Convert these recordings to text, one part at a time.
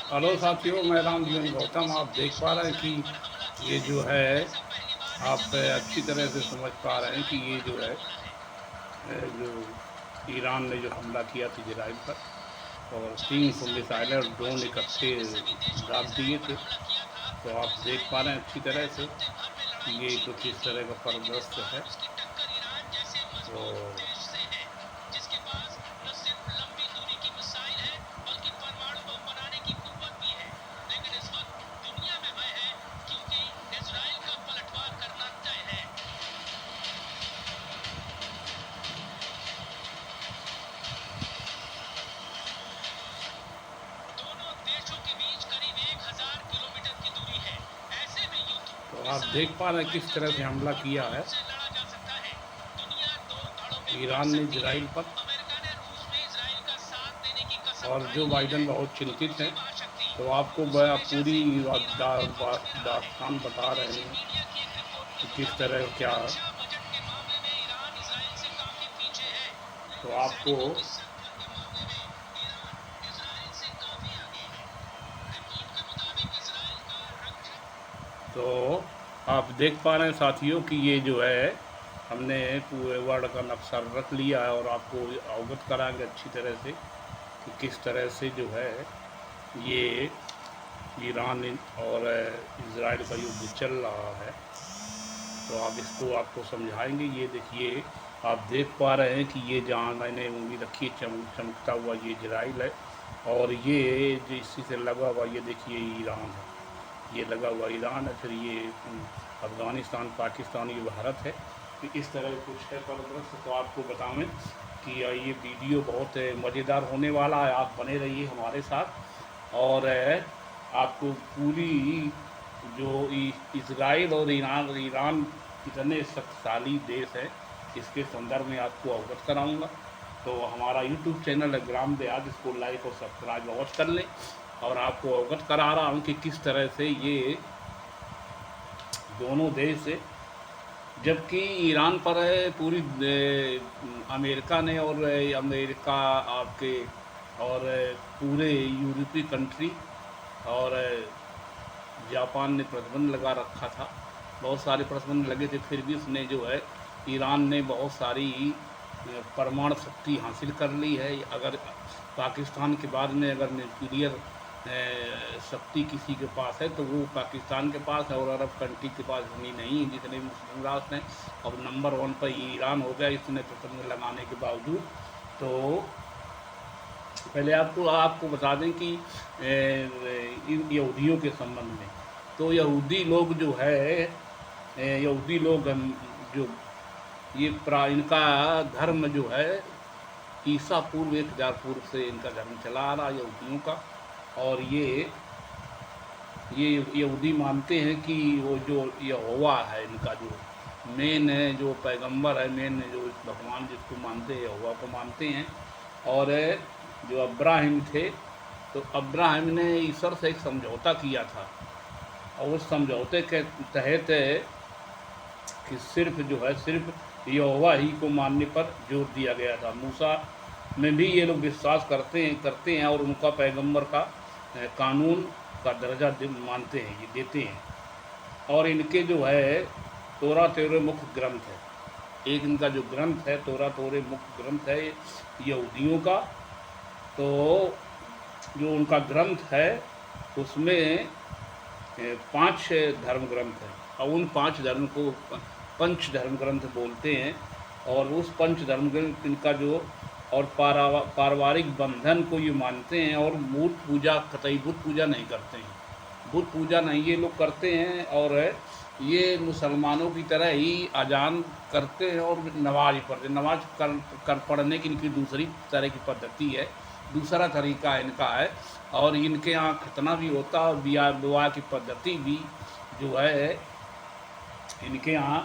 Hello साथियों, मैं रामजीवन गौतम। आप देख पा रहे हैं कि ये जो है, आप अच्छी तरह से समझ पा रहे हैं कि ये जो है जो ईरान ने जो हमला किया था इजराइल पर, और 300 मिसाइलें और ड्रोन इकट्ठे दाग दिए थे। तो आप देख पा रहे हैं अच्छी तरह से कि ये कुछ इस तरह का परिदृश्य है। तो आप देख पा रहे हैं किस तरह से हमला किया है ईरान ने इजराइल पर, और जो बाइडन बहुत चिंतित हैं। तो आपको पूरी दास्तान बता रहे हैं कि किस तरह क्या है। तो आपको तो आप देख पा रहे हैं साथियों कि ये जो है, हमने पूरे वर्ल्ड का नक्शा रख लिया है और आपको अवगत कराएंगे अच्छी तरह से कि किस तरह से जो है ये ईरान और इजराइल का युद्ध चल रहा है। तो आप इसको आपको समझाएंगे। ये देखिए, आप देख पा रहे हैं कि ये जहाँ मैंने उंगली रखी है चमकता हुआ, ये इजराइल है, और ये जो इसी से लगा हुआ, ये देखिए ईरान है। ये लगा हुआ ईरान है, फिर ये अफ़गानिस्तान, पाकिस्तान, ये भारत है। तो इस तरह कुछ है परिदृश्य। तो आपको बताएं कि ये वीडियो बहुत मज़ेदार होने वाला है। आप बने रहिए हमारे साथ, और आपको पूरी जो इजराइल और ईरान कितने शक्तिशाली देश है, इसके संदर्भ में आपको अवगत कराऊंगा। तो हमारा यूट्यूब चैनल है ग्राम देहात, इसको लाइक और सब्सक्राइब अवश्य कर लें। और आपको अवगत करा रहा हूँ कि किस तरह से ये दोनों देश, जबकि ईरान पर पूरी अमेरिका ने, और अमेरिका आपके, और पूरे यूरोपीय कंट्री और जापान ने प्रतिबंध लगा रखा था। बहुत सारे प्रतिबंध लगे थे, फिर भी उसने जो है, ईरान ने बहुत सारी परमाणु शक्ति हासिल कर ली है। अगर पाकिस्तान के बाद में अगर न्यूक्लियर शक्ति किसी के पास है तो वो पाकिस्तान के पास है, और अरब कंट्री के पास इतनी नहीं है जितने मुस्लिम राष्ट्र हैं। अब नंबर 1 पर ईरान हो गया इसने प्रतिबंध लगाने के बावजूद। तो पहले आपको आपको बता दें कि इन यहूदियों के संबंध में, तो यहूदी लोग जो है, यहूदी लोग जो ये इनका धर्म जो है, ईसा पूर्व 1000 पूर्व से इनका धर्म चला आ रहा यहूदियों का। और ये यहूदी मानते हैं कि वो जो यहोवा है, इनका जो मेन है, जो पैगंबर है, मेन जो भगवान जिसको मानते हैं, यहोवा को मानते हैं। और जो अब्राहिम थे, तो अब्राहिम ने ईश्वर से एक समझौता किया था, और उस समझौते के तहत कि सिर्फ जो है, सिर्फ यहोवा ही को मानने पर जोर दिया गया था। मूसा में भी ये लोग विश्वास करते हैं और उनका पैगंबर का कानून का दर्जा मानते हैं, ये देते हैं। और इनके जो है तोरा तेरे मुख्य ग्रंथ है। एक इनका जो ग्रंथ है, तोरा तोरे मुख्य ग्रंथ है यहूदियों का। तो जो उनका ग्रंथ है उसमें 5 धर्म ग्रंथ हैं, और उन 5 धर्म को पंच धर्म ग्रंथ बोलते हैं। और उस पंच धर्म ग्रंथ इनका जो, और पारिवारिक बंधन को ये मानते हैं, और बुत पूजा, कतई बुत पूजा नहीं करते हैं। बुत पूजा नहीं ये लोग करते हैं, और ये मुसलमानों की तरह ही अजान करते हैं और नमाज पढ़ते। नमाज कर पढ़ने की इनकी दूसरी तरह की पद्धति है, दूसरा तरीका इनका है। और इनके यहाँ खतना भी होता है, और विवाह की पद्धति भी जो है इनके यहाँ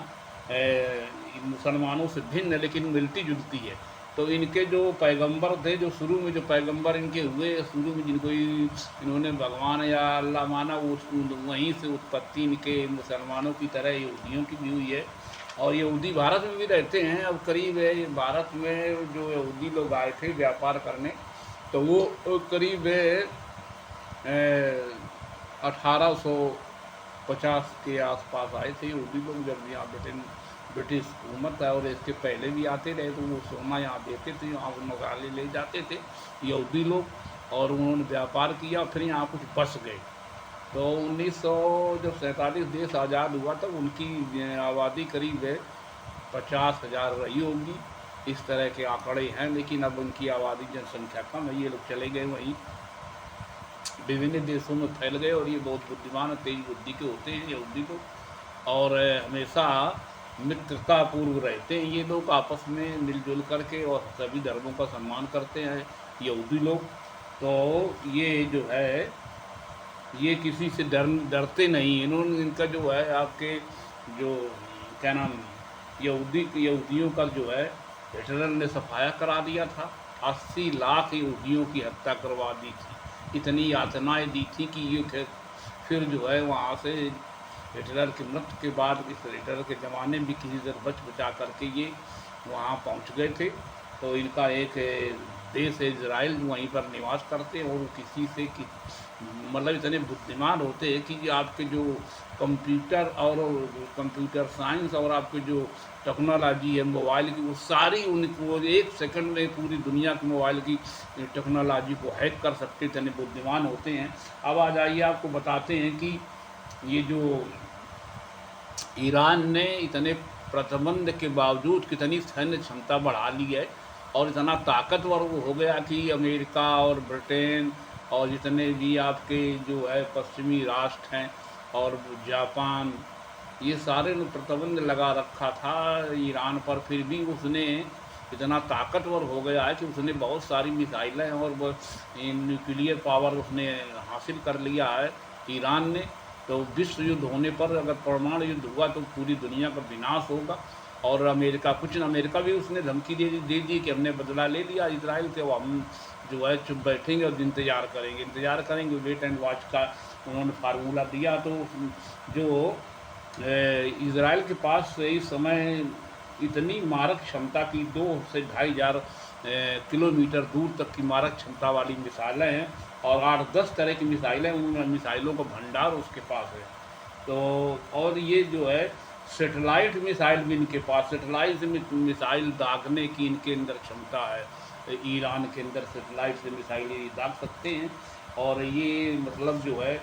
मुसलमानों से भिन्न है, लेकिन मिलती जुलती है। तो इनके जो पैगंबर थे, जो शुरू में जो पैगंबर इनके हुए, शुरू में जिनको इन्होंने भगवान या अल्लाह माना, वो वहीं से उत्पत्ति इनके मुसलमानों की तरह यहूदियों की भी हुई है। और यहूदी भारत में भी रहते हैं। अब करीब है भारत में जो यहूदी लोग आए थे व्यापार करने, तो वो करीब 1850 के आसपास आए थे यहूदी लोग, जब यहाँ ब्रिटिश हुकूमत है, और इसके पहले भी आते रहे, तो वो सोना यहाँ देते थे, यहाँ मसाले ले जाते थे यहूदी लोग, और उन्होंने व्यापार किया, फिर यहाँ कुछ बस गए। तो 1900 जब 47 देश आज़ाद हुआ तब उनकी आबादी करीब 50,000 रही होगी, इस तरह के आंकड़े हैं। लेकिन अब उनकी आबादी जनसंख्या कम है, ये लोग चले गए वहीं विभिन्न देशों में फैल गए, और ये बहुत बुद्धिमान और तेज बुद्धि के होते हैं यहूदी लोग, और हमेशा मित्रतापूर्व रहते हैं ये लोग आपस में मिलजुल करके, और सभी धर्मों का सम्मान करते हैं यहूदी लोग। तो ये जो है ये किसी से डरते नहीं। इन्होंने इनका जो है आपके जो क्या नाम यहूदियों का जो है हिटलर ने सफाया करा दिया था। 80 लाख यहूदियों की हत्या करवा दी थी, इतनी यातनाएं दी थी कि ये फिर जो है वहाँ से हिटलर की मृत्यु के बाद, इस हिटलर के ज़माने में भी किसी तरह बचा करके ये वहाँ पहुँच गए थे। तो इनका एक देश है इजराइल, वहीं पर निवास करते हैं, और वो किसी से मतलब इतने बुद्धिमान होते हैं कि आपके जो कंप्यूटर साइंस और आपके जो टेक्नोलॉजी है मोबाइल की, वो सारी वो 1 सेकंड में पूरी दुनिया की मोबाइल की टेक्नोलॉजी को हैक कर सकते, इतने बुद्धिमान होते हैं। अब आ जाइए आपको बताते हैं कि ये जो ईरान ने इतने प्रतिबंध के बावजूद कितनी सैन्य क्षमता बढ़ा ली है, और इतना ताकतवर वो हो गया कि अमेरिका और ब्रिटेन और जितने भी आपके जो है पश्चिमी राष्ट्र हैं और जापान, ये सारे ने प्रतिबंध लगा रखा था ईरान पर, फिर भी उसने इतना ताकतवर हो गया है कि उसने बहुत सारी मिसाइलें और न्यूक्लियर पावर उसने हासिल कर लिया है ईरान ने। तो विश्व युद्ध होने पर, अगर परमाणु युद्ध हुआ तो पूरी दुनिया का विनाश होगा। और अमेरिका भी उसने धमकी दे दी कि हमने बदला ले लिया इजराइल के, वो हम जो है चुप बैठेंगे और इंतज़ार करेंगे, वेट एंड वॉच का उन्होंने फार्मूला दिया। तो जो इजराइल के पास इस समय इतनी मारक क्षमता की 2 से 2,500 किलोमीटर दूर तक की मारक क्षमता वाली मिसाइलें हैं, और 8-10 तरह की मिसाइलें, उन मिसाइलों का भंडार उसके पास है। तो और ये जो है सेटेलाइट मिसाइल भी इनके पास, सेटेलाइट मिसाइल दागने की इनके अंदर क्षमता है। ईरान के अंदर सेटेलाइट से मिसाइलें दाग सकते हैं, और ये मतलब जो है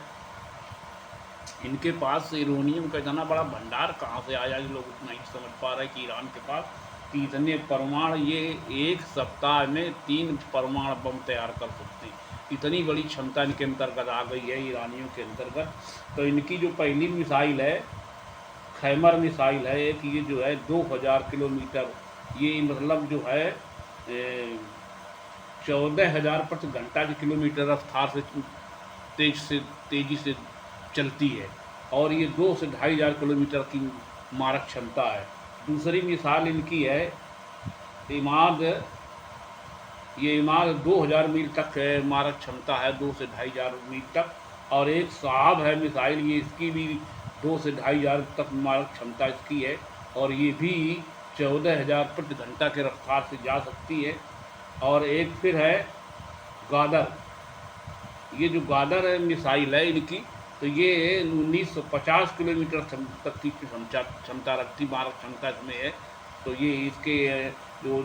इनके पास यूरेनियम का इतना बड़ा भंडार कहाँ से आया, ये लोग उतना ही समझ पा रहे हैं कि ईरान के पास कि इतने परमाणु, ये 1 सप्ताह में 3 परमाणु बम तैयार कर सकते हैं, इतनी बड़ी क्षमता इनके अंतर्गत आ गई है ईरानियों के अंतर्गत। तो इनकी जो पहली मिसाइल है खैमर मिसाइल है एक, ये जो है 2000 किलोमीटर, ये मतलब जो है 14,000 प्रति घंटा की किलोमीटर रफ्तार से तेज़ी से चलती है, और ये 2 से 2,500 किलोमीटर की मारक क्षमता है। दूसरी मिसाल इनकी है इमाद, ये इमाद 2000 मील तक मारक क्षमता है, 2 से 2,500 मील तक। और एक साहब है मिसाइल, ये इसकी भी 2 से 2,500 तक मारक क्षमता इसकी है, और ये भी 14,000 प्रति घंटा के रफ्तार से जा सकती है। और एक फिर है गादर, ये जो गादर है मिसाइल है इनकी, तो ये 1950 किलोमीटर तक की क्षमता रखती, मारक क्षमता इसमें है। तो ये इसके जो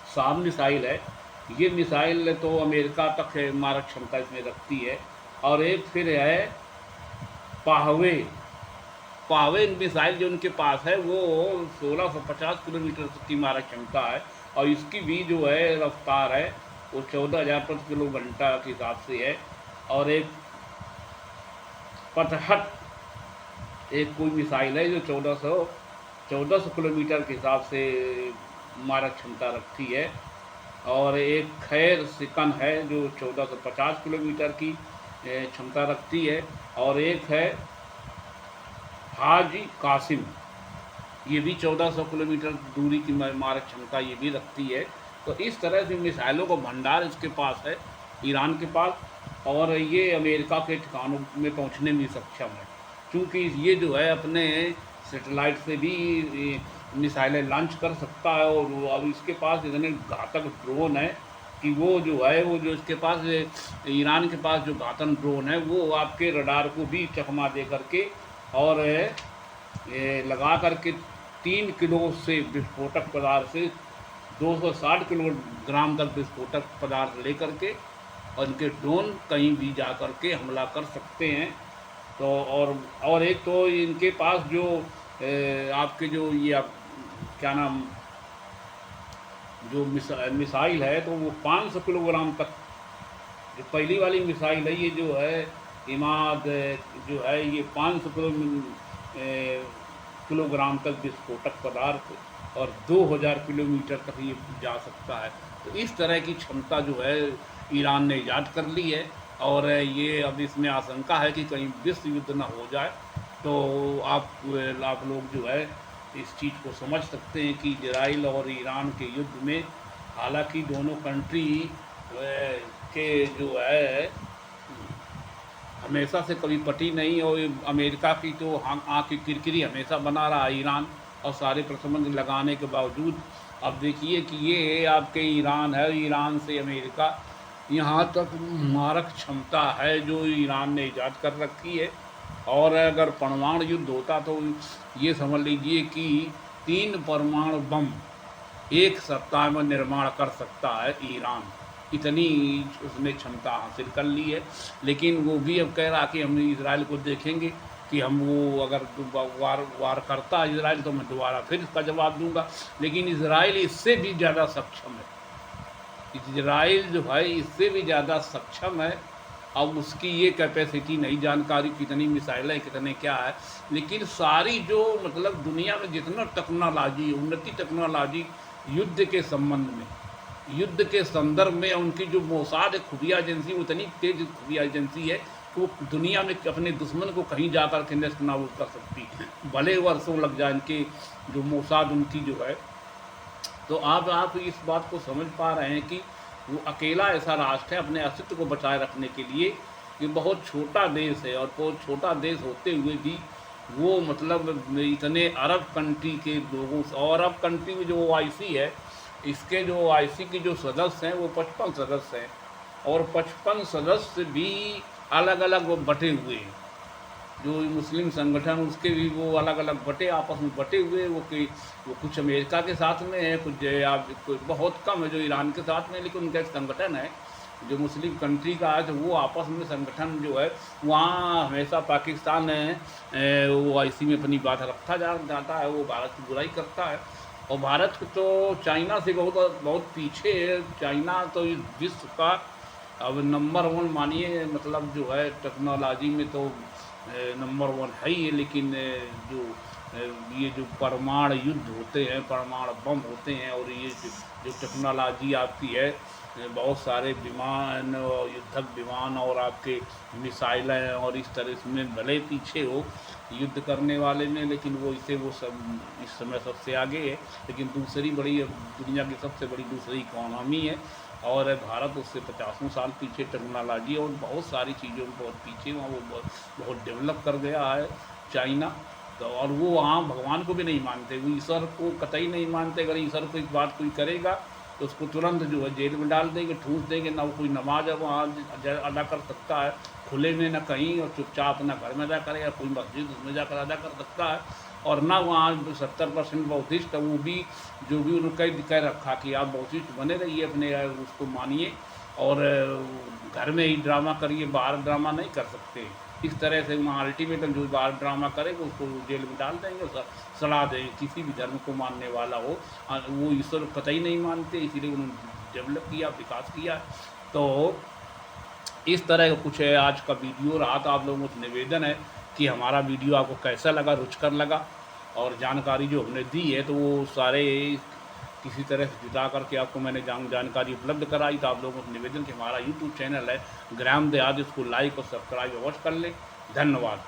साम मिसाइल है, ये मिसाइल तो अमेरिका तक मारक क्षमता इसमें रखती है। और एक फिर है पाहवे मिसाइल जो उनके पास है, वो 1650 किलोमीटर की मारक क्षमता है, और इसकी भी जो है रफ्तार है वो 14,000 प्रति किलो घंटा के हिसाब से है। और एक पतहट एक कोई मिसाइल है जो 1400 किलोमीटर के हिसाब से मारक क्षमता रखती है। और एक खैर सिकन है जो 1450 किलोमीटर की क्षमता रखती है। और एक है हाजी कासिम, ये भी 1400 किलोमीटर दूरी की मारक क्षमता ये भी रखती है। तो इस तरह से मिसाइलों का भंडार इसके पास है ईरान के पास, और ये अमेरिका के ठिकानों में पहुंचने में सक्षम है, क्योंकि ये जो है अपने सेटेलाइट से भी मिसाइलें लॉन्च कर सकता है। और अब इसके पास इतने घातक ड्रोन है कि वो जो इसके पास ईरान के पास जो घातन ड्रोन है वो आपके रडार को भी चकमा दे करके और ये लगा करके 3 किलो से विस्फोटक पदार्थ से 260 किलोग्राम तक विस्फोटक पदार्थ लेकर के और इनके ड्रोन कहीं भी जा कर के हमला कर सकते हैं। तो और एक तो इनके पास जो आपके जो ये आप क्या नाम जो मिसाइल है तो वो 500 किलोग्राम तक, जो पहली वाली मिसाइल है ये जो है इमाद जो है ये 500 किलोग्राम तक विस्फोटक पदार्थ और 2000 किलोमीटर तक ये जा सकता है। तो इस तरह की क्षमता जो है ईरान ने ईजाद कर ली है और ये अब इसमें आशंका है कि कहीं विश्व युद्ध न हो जाए। तो आप लोग जो है इस चीज़ को समझ सकते हैं कि इजराइल और ईरान के युद्ध में हालांकि दोनों कंट्री के जो है हमेशा से कभी पटी नहीं और अमेरिका की तो आँख की किरकिरी हमेशा बना रहा ईरान और सारे प्रतिबंध लगाने के बावजूद अब देखिए कि ये आपके ईरान है, ईरान से अमेरिका यहाँ तक मारक क्षमता है जो ईरान ने ईजाद कर रखी है। और अगर परमाणु युद्ध होता तो ये समझ लीजिए कि 3 परमाणु बम एक सप्ताह में निर्माण कर सकता है ईरान, इतनी उसने क्षमता हासिल कर ली है। लेकिन वो भी अब कह रहा कि हम इजराइल को देखेंगे कि हम वो अगर वार करता है इजराइल तो मैं दोबारा फिर इसका जवाब दूंगा। लेकिन इजराइल इससे भी ज़्यादा सक्षम है, इजराइल जो है इससे भी ज़्यादा सक्षम है। अब उसकी ये कैपेसिटी नहीं जानकारी कितनी मिसाइल है कितने क्या है, लेकिन सारी जो मतलब दुनिया में जितना टेक्नोलॉजी उन्नति टेक्नोलॉजी युद्ध के संबंध में युद्ध के संदर्भ में उनकी जो मोसाद खुफिया एजेंसी उतनी तेज खुफिया एजेंसी है कि वो दुनिया में अपने दुश्मन को कहीं जाकर के नष्ट नाबूद कर सकती, भले वर्षों लग जाए इनके जो मोसाद उनकी जो है। तो आप इस बात को समझ पा रहे हैं कि वो अकेला ऐसा राष्ट्र है अपने अस्तित्व को बचाए रखने के लिए। ये बहुत छोटा देश है और बहुत छोटा देश होते हुए भी वो मतलब इतने अरब कंट्री के लोगों से, और अरब कंट्री में जो OIC है इसके जो OIC के जो सदस्य हैं वो 55 सदस्य हैं और 55 सदस्य भी अलग अलग वो बटे हुए हैं। जो मुस्लिम संगठन उसके भी वो अलग अलग बटे आपस में बटे हुए वो कुछ अमेरिका के साथ में है, कुछ बहुत कम है जो ईरान के साथ में, लेकिन उनका एक संगठन है जो मुस्लिम कंट्री का है। तो वो आपस में संगठन जो है वहाँ हमेशा पाकिस्तान OIC में अपनी बात रखा जाता है, वो भारत की बुराई करता है। और भारत तो चाइना से बहुत पीछे है। चाइना तो इस विश्व का अब नंबर 1 मानिए, मतलब जो है टेक्नोलॉजी में तो नंबर 1 है ही है। लेकिन ये जो परमाणु युद्ध होते हैं, परमाणु बम होते हैं और ये जो टेक्नोलॉजी आपकी है, बहुत सारे विमान और युद्धक विमान और आपके मिसाइलें और इस तरह में भले पीछे हो युद्ध करने वाले में, लेकिन वो सब इस समय सबसे आगे है। लेकिन दूसरी बड़ी दुनिया की सबसे बड़ी दूसरी इकॉनमी है और भारत उससे 50 साल पीछे टेक्नोलॉजी और बहुत सारी चीज़ों में बहुत पीछे, वहाँ वो बहुत डेवलप कर गया है चाइना। तो और वो वहाँ भगवान को भी नहीं मानते, वो ईश्वर को कतई नहीं मानते। अगर ईश्वर को एक बात कोई करेगा तो उसको तुरंत जो है जेल में डाल देंगे, ठूस देंगे। ना वो कोई नमाज वहाँ अदा कर सकता है खुले में, ना कहीं, और चुपचाप अपना घर में अदा करे या कोई मस्जिद उसमें जाकर अदा कर सकता है। और ना वहाँ 70% बौद्धिस्ट है, वो भी जो भी उन्होंने कह रखा कि आप बौद्धिस्ट बने रहिए, अपने उसको मानिए और घर में ही ड्रामा करिए, बाहर ड्रामा नहीं कर सकते। इस तरह से वहाँ अल्टीमेटम जो बाहर ड्रामा करेगा उसको जेल में डाल देंगे, सड़ा देंगे। किसी भी धर्म को मानने वाला हो, वो ईश्वर कतई नहीं मानते, इसीलिए उन्होंने डेवलप किया, विकास किया। तो इस तरह का कुछ है आज का वीडियो रहा था। आप लोगों से निवेदन है कि हमारा वीडियो आपको कैसा लगा, रुचिकर लगा, और जानकारी जो हमने दी है तो वो सारे किसी तरह से जुटा करके आपको मैंने जानकारी उपलब्ध कराई। तो आप लोगों से निवेदन कि हमारा YouTube चैनल है ग्राम देहात, इसको लाइक और सब्सक्राइब अवश्य कर लें। धन्यवाद।